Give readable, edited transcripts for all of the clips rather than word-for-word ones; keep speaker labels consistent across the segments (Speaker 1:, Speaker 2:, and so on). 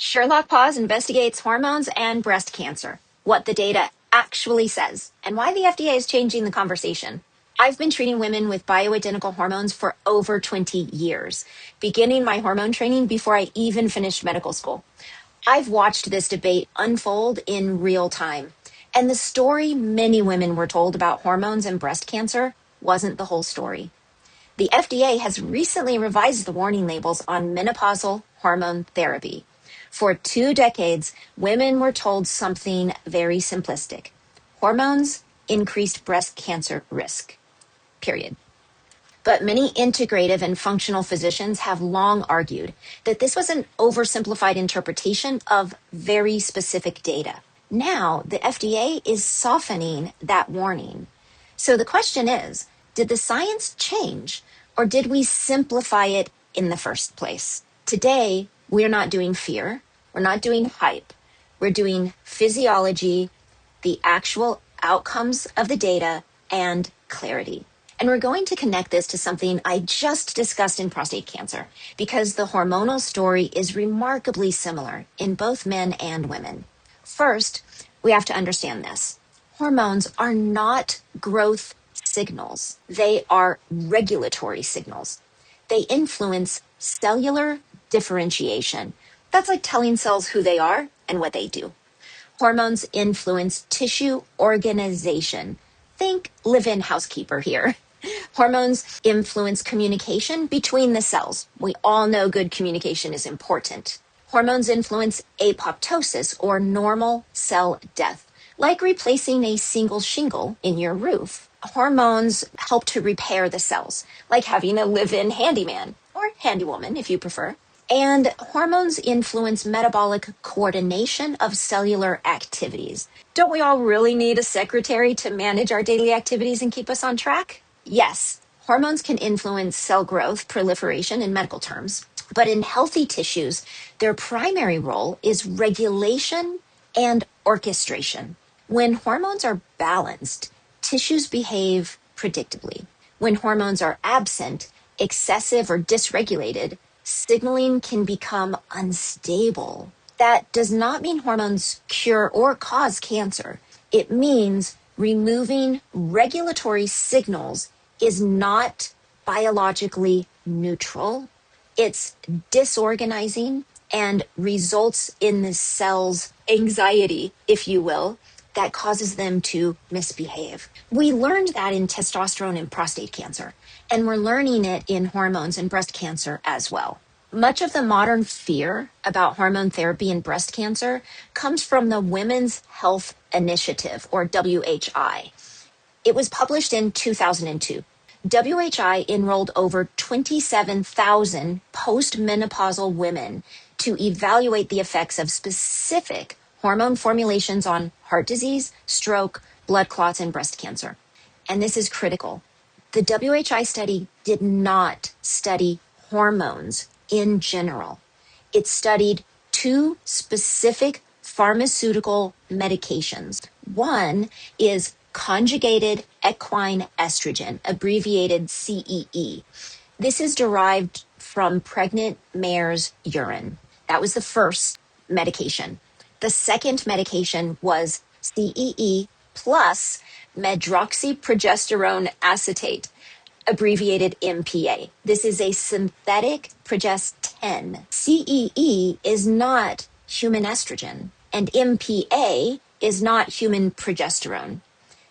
Speaker 1: Sherlock Paws investigates hormones and breast cancer, what the data actually says, and why the FDA is changing the conversation. I've been treating women with bioidentical hormones for over 20 years, beginning my hormone training before I even finished medical school. I've watched this debate unfold in real time, and the story many women were told about hormones and breast cancer wasn't the whole story. The FDA has recently revised the warning labels on menopausal hormone therapy. For 2 decades, women were told something very simplistic. Hormones increased breast cancer risk, period. But many integrative and functional physicians have long argued that this was an oversimplified interpretation of very specific data. Now, the FDA is softening that warning. So the question is, did the science change, or did we simplify it in the first place? Today, we're not doing fear. We're not doing hype. We're doing physiology, the actual outcomes of the data, and clarity. And we're going to connect this to something I just discussed in prostate cancer, because the hormonal story is remarkably similar in both men and women. First, we have to understand this. Hormones are not growth signals. They are regulatory signals. They influence cellular differentiation. That's like telling cells who they are and what they do. Hormones influence tissue organization. Think live-in housekeeper here. Hormones influence communication between the cells. We all know good communication is important. Hormones influence apoptosis, or normal cell death, like replacing a single shingle in your roof. Hormones help to repair the cells, like having a live-in handyman, or handywoman if you prefer. And hormones influence metabolic coordination of cellular activities. Don't we all really need a secretary to manage our daily activities and keep us on track? Yes, hormones can influence cell growth, proliferation in medical terms, but in healthy tissues, their primary role is regulation and orchestration. When hormones are balanced, tissues behave predictably. When hormones are absent, excessive or dysregulated, signaling can become unstable. That does not mean hormones cure or cause cancer. It means removing regulatory signals is not biologically neutral. It's disorganizing and results in the cell's anxiety, if you will, that causes them to misbehave. We learned that in testosterone and prostate cancer, and we're learning it in hormones and breast cancer as well. Much of the modern fear about hormone therapy and breast cancer comes from the Women's Health Initiative, or WHI. It was published in 2002. WHI enrolled over 27,000 postmenopausal women to evaluate the effects of specific hormone formulations on heart disease, stroke, blood clots, and breast cancer. And this is critical. The WHI study did not study hormones in general. It studied 2 specific pharmaceutical medications. One is conjugated equine estrogen, abbreviated CEE. This is derived from pregnant mare's urine. That was the first medication. The second medication was CEE plus medroxyprogesterone acetate, abbreviated MPA. This is a synthetic progestin. CEE is not human estrogen, and MPA is not human progesterone.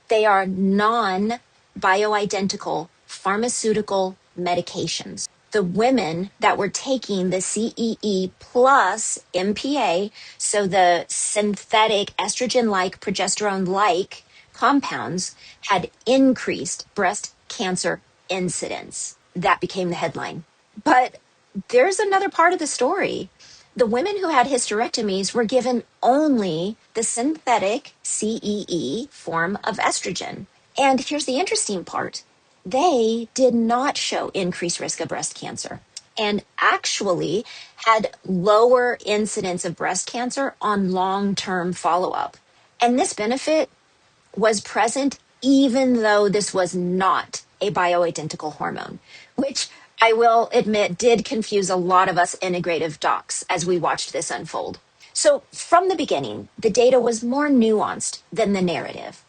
Speaker 1: They are non-bioidentical pharmaceutical medications. The women that were taking the CEE plus MPA, so the synthetic estrogen-like, progesterone-like compounds, had increased breast cancer incidence. That became the headline. But there's another part of the story. The women who had hysterectomies were given only the synthetic CEE form of estrogen. And here's the interesting part. They did not show increased risk of breast cancer, and actually had lower incidence of breast cancer on long-term follow-up. And this benefit was present even though this was not a bioidentical hormone, which I will admit, did confuse a lot of us integrative docs as we watched this unfold. So from the beginning, the data was more nuanced than the narrative.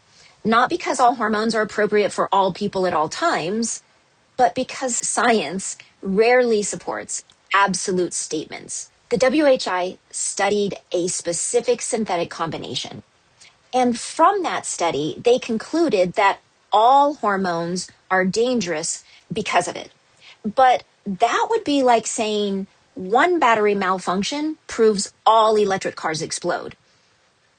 Speaker 1: Not because all hormones are appropriate for all people at all times, but because science rarely supports absolute statements. The WHI studied a specific synthetic combination. And from that study, they concluded that all hormones are dangerous because of it. But that would be like saying one battery malfunction proves all electric cars explode.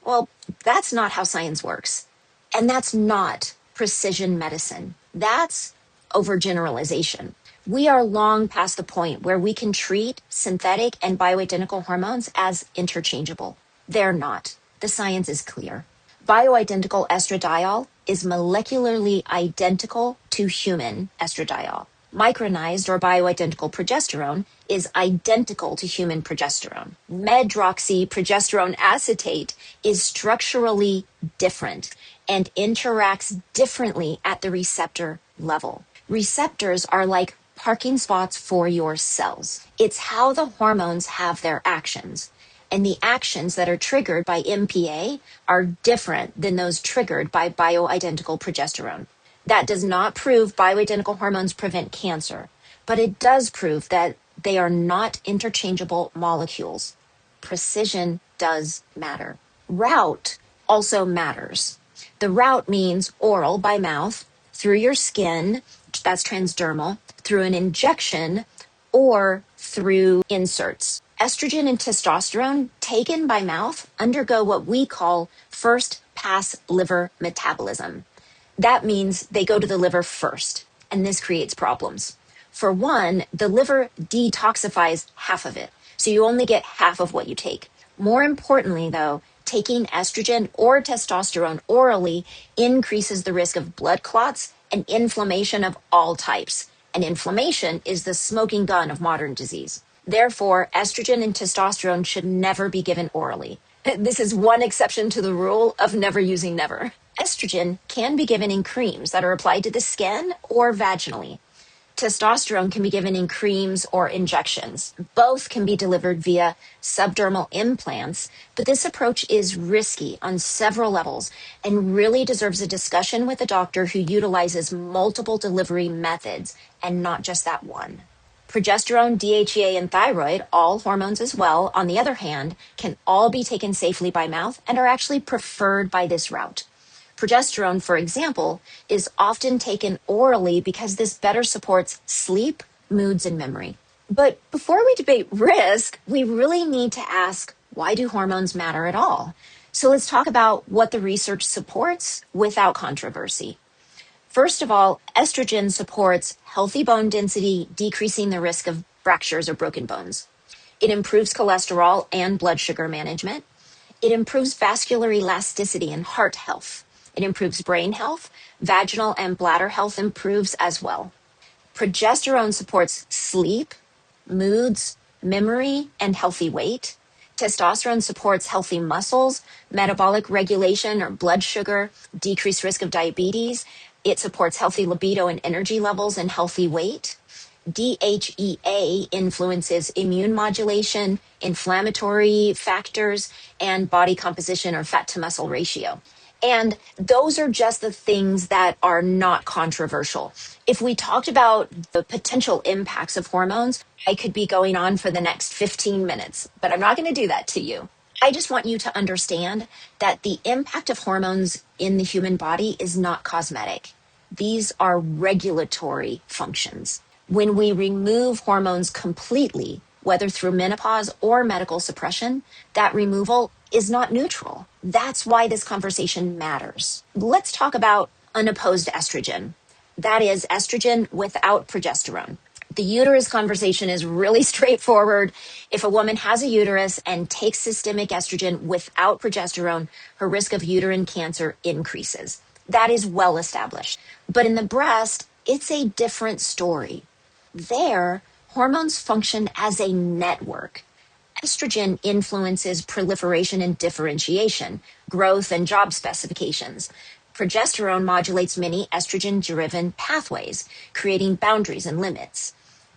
Speaker 1: Well, that's not how science works. And that's not precision medicine. That's overgeneralization. We are long past the point where we can treat synthetic and bioidentical hormones as interchangeable. They're not. The science is clear. Bioidentical estradiol is molecularly identical to human estradiol. Micronized or bioidentical progesterone is identical to human progesterone. Medroxyprogesterone acetate is structurally different and interacts differently at the receptor level. Receptors are like parking spots for your cells. It's how the hormones have their actions. And the actions that are triggered by MPA are different than those triggered by bioidentical progesterone. That does not prove bioidentical hormones prevent cancer, but it does prove that they are not interchangeable molecules. Precision does matter. Route also matters. The route means oral by mouth, through your skin, that's transdermal, through an injection, or through inserts. Estrogen and testosterone taken by mouth undergo what we call first pass liver metabolism. That means they go to the liver first, and this creates problems. For one, the liver detoxifies half of it, so you only get half of what you take. More importantly, though, taking estrogen or testosterone orally increases the risk of blood clots and inflammation of all types. And inflammation is the smoking gun of modern disease. Therefore, estrogen and testosterone should never be given orally. This is one exception to the rule of never using never. Estrogen can be given in creams that are applied to the skin or vaginally. Testosterone can be given in creams or injections. Both can be delivered via subdermal implants, but this approach is risky on several levels and really deserves a discussion with a doctor who utilizes multiple delivery methods and not just that one. Progesterone, DHEA, and thyroid, all hormones as well, on the other hand, can all be taken safely by mouth and are actually preferred by this route. Progesterone, for example, is often taken orally because this better supports sleep, moods, and memory. But before we debate risk, we really need to ask, why do hormones matter at all? So let's talk about what the research supports without controversy. First of all, estrogen supports healthy bone density, decreasing the risk of fractures or broken bones. It improves cholesterol and blood sugar management. It improves vascular elasticity and heart health. It improves brain health. Vaginal and bladder health improves as well. Progesterone supports sleep, moods, memory, and healthy weight. Testosterone supports healthy muscles, metabolic regulation or blood sugar, decreased risk of diabetes. It supports healthy libido and energy levels and healthy weight. DHEA influences immune modulation, inflammatory factors, and body composition or fat to muscle ratio. And those are just the things that are not controversial. If we talked about the potential impacts of hormones, I could be going on for the next 15 minutes, but I'm not going to do that to you. I just want you to understand that the impact of hormones in the human body is not cosmetic. These are regulatory functions. When we remove hormones completely, whether through menopause or medical suppression, that removal is not neutral. That's why this conversation matters. Let's talk about unopposed estrogen. That is estrogen without progesterone. The uterus conversation is really straightforward. If a woman has a uterus and takes systemic estrogen without progesterone, her risk of uterine cancer increases. That is well established. But in the breast, it's a different story. There, hormones function as a network. Estrogen influences proliferation and differentiation, growth and job specifications. Progesterone modulates many estrogen-driven pathways, creating boundaries and limits.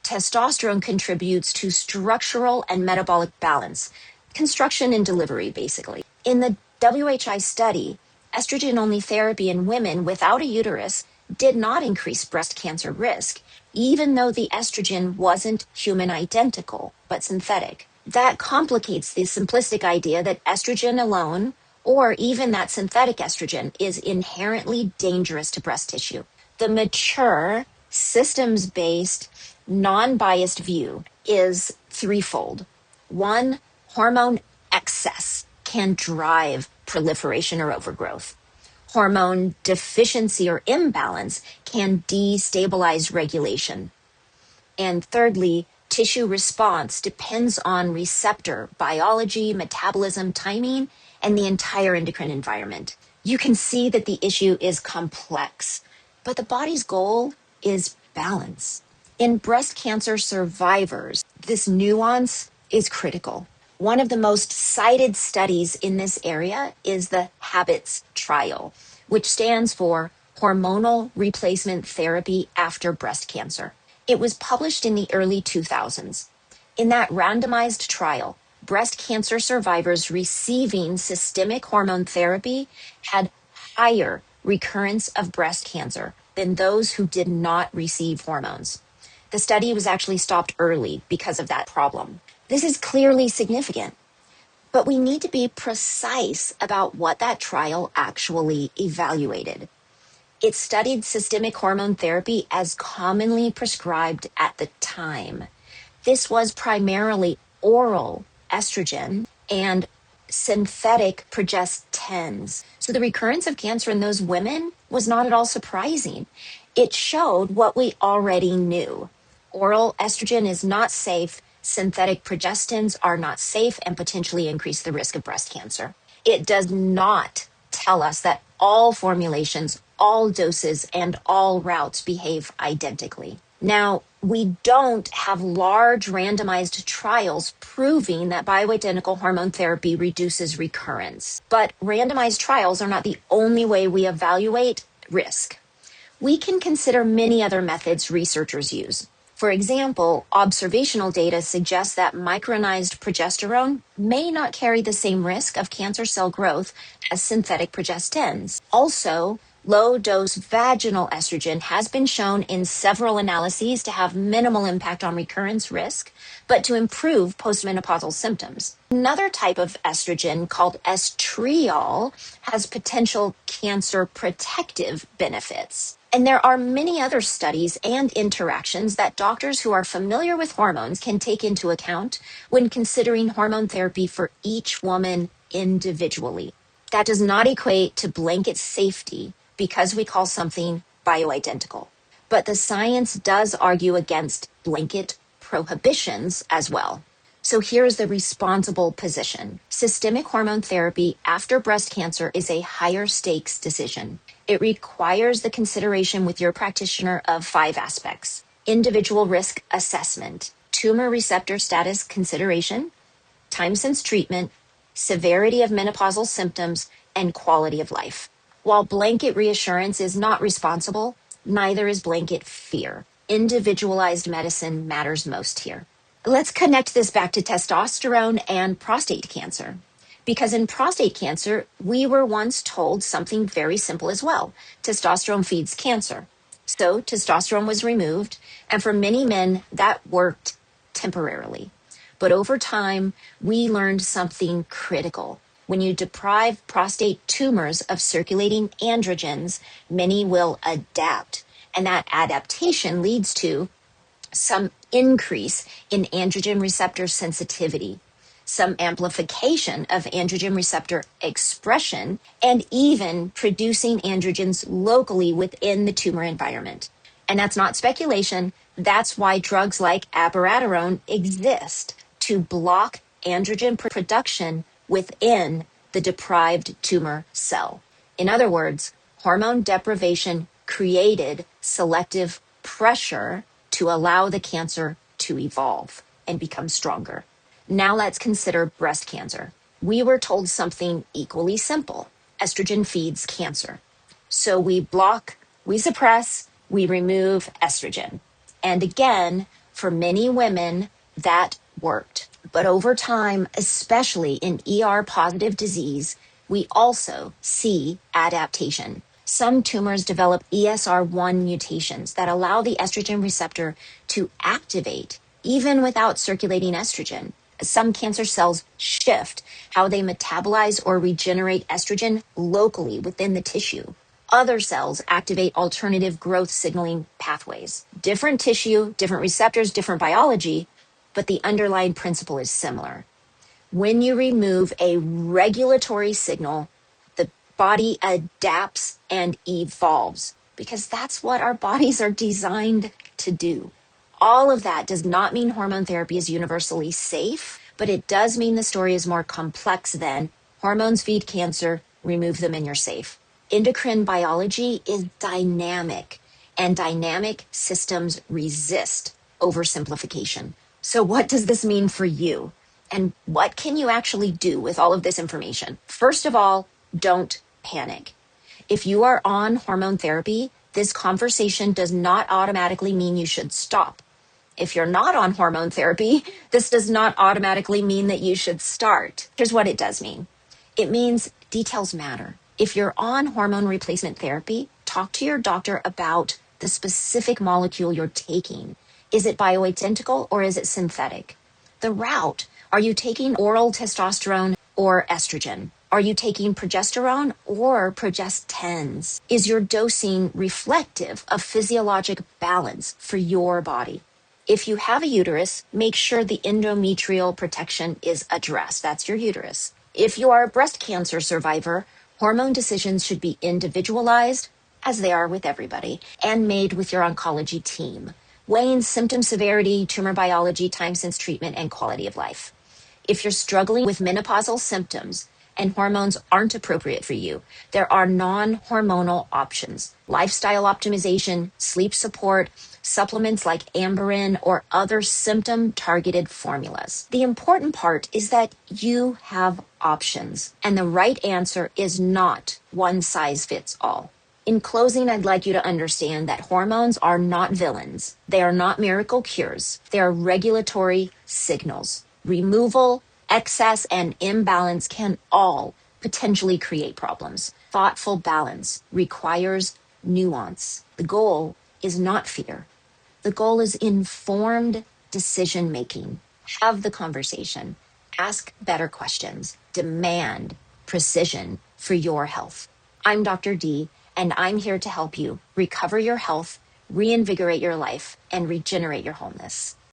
Speaker 1: Testosterone contributes to structural and metabolic balance, construction and delivery, basically. In the WHI study, estrogen-only therapy in women without a uterus did not increase breast cancer risk, even though the estrogen wasn't human identical, but synthetic. That complicates the simplistic idea that estrogen alone, or even that synthetic estrogen, is inherently dangerous to breast tissue. The mature, systems-based, non-biased view is threefold. One, hormone excess can drive proliferation or overgrowth. Hormone deficiency or imbalance can destabilize regulation. And thirdly, tissue response depends on receptor biology, metabolism, timing, and the entire endocrine environment. You can see that the issue is complex, but the body's goal is balance. In breast cancer survivors, this nuance is critical. One of the most cited studies in this area is the HABITS trial, which stands for Hormonal Replacement Therapy After Breast Cancer. It was published in the early 2000s. In that randomized trial, breast cancer survivors receiving systemic hormone therapy had higher recurrence of breast cancer than those who did not receive hormones. The study was actually stopped early because of that problem. This is clearly significant, but we need to be precise about what that trial actually evaluated. It studied systemic hormone therapy as commonly prescribed at the time. This was primarily oral estrogen and synthetic progestins. So the recurrence of cancer in those women was not at all surprising. It showed what we already knew. Oral estrogen is not safe. Synthetic progestins are not safe and potentially increase the risk of breast cancer. It does not tell us that all formulations, all doses, and all routes behave identically. Now, we don't have large randomized trials proving that bioidentical hormone therapy reduces recurrence. But randomized trials are not the only way we evaluate risk. We can consider many other methods researchers use. For example, observational data suggests that micronized progesterone may not carry the same risk of cancer cell growth as synthetic progestins. Also, low-dose vaginal estrogen has been shown in several analyses to have minimal impact on recurrence risk, but to improve postmenopausal symptoms. Another type of estrogen called estriol has potential cancer protective benefits. And there are many other studies and interactions that doctors who are familiar with hormones can take into account when considering hormone therapy for each woman individually. That does not equate to blanket safety because we call something bioidentical. But the science does argue against blanket prohibitions as well. So here's the responsible position. Systemic hormone therapy after breast cancer is a higher stakes decision. It requires the consideration with your practitioner of 5 aspects: individual risk assessment, tumor receptor status consideration, time since treatment, severity of menopausal symptoms, and quality of life. While blanket reassurance is not responsible, neither is blanket fear. Individualized medicine matters most here. Let's connect this back to testosterone and prostate cancer. Because in prostate cancer, we were once told something very simple as well. Testosterone feeds cancer. So testosterone was removed, and for many men, that worked temporarily. But over time, we learned something critical. When you deprive prostate tumors of circulating androgens, many will adapt. And that adaptation leads to some increase in androgen receptor sensitivity, some amplification of androgen receptor expression, and even producing androgens locally within the tumor environment. And that's not speculation. That's why drugs like abiraterone exist, to block androgen production within the deprived tumor cell. In other words, hormone deprivation created selective pressure to allow the cancer to evolve and become stronger. Now let's consider breast cancer. We were told something equally simple. Estrogen feeds cancer. So we block, we suppress, we remove estrogen. And again, For many women, that worked. But over time, especially in ER positive disease, we also see adaptation. Some tumors develop ESR1 mutations that allow the estrogen receptor to activate even without circulating estrogen. Some cancer cells shift how they metabolize or regenerate estrogen locally within the tissue. Other cells activate alternative growth signaling pathways. Different tissue, different receptors, different biology, but the underlying principle is similar. When you remove a regulatory signal, the body adapts and evolves because that's what our bodies are designed to do. All of that does not mean hormone therapy is universally safe, but it does mean the story is more complex than hormones feed cancer, remove them and you're safe. Endocrine biology is dynamic, and dynamic systems resist oversimplification. So what does this mean for you? And what can you actually do with all of this information? First of all, don't panic. If you are on hormone therapy, this conversation does not automatically mean you should stop. If you're not on hormone therapy, this does not automatically mean that you should start. Here's what it does mean. It means details matter. If you're on hormone replacement therapy, talk to your doctor about the specific molecule you're taking. Is it bioidentical or is it synthetic? The route, are you taking oral testosterone or estrogen? Are you taking progesterone or progestins? Is your dosing reflective of physiologic balance for your body? If you have a uterus, make sure the endometrial protection is addressed. That's your uterus. If you are a breast cancer survivor, hormone decisions should be individualized, as they are with everybody, and made with your oncology team, weighing symptom severity, tumor biology, time since treatment, and quality of life. If you're struggling with menopausal symptoms and hormones aren't appropriate for you, there are non-hormonal options: lifestyle optimization, sleep support, supplements like Amberin, or other symptom-targeted formulas. The important part is that you have options, and the right answer is not one size fits all. In closing, I'd like you to understand that hormones are not villains. They are not miracle cures. They are regulatory signals. Removal, excess, and imbalance can all potentially create problems. Thoughtful balance requires nuance. The goal is not fear. The goal is informed decision making. Have the conversation. Ask better questions. Demand precision for your health. I'm Dr. D, and I'm here to help you recover your health, reinvigorate your life, and regenerate your wholeness.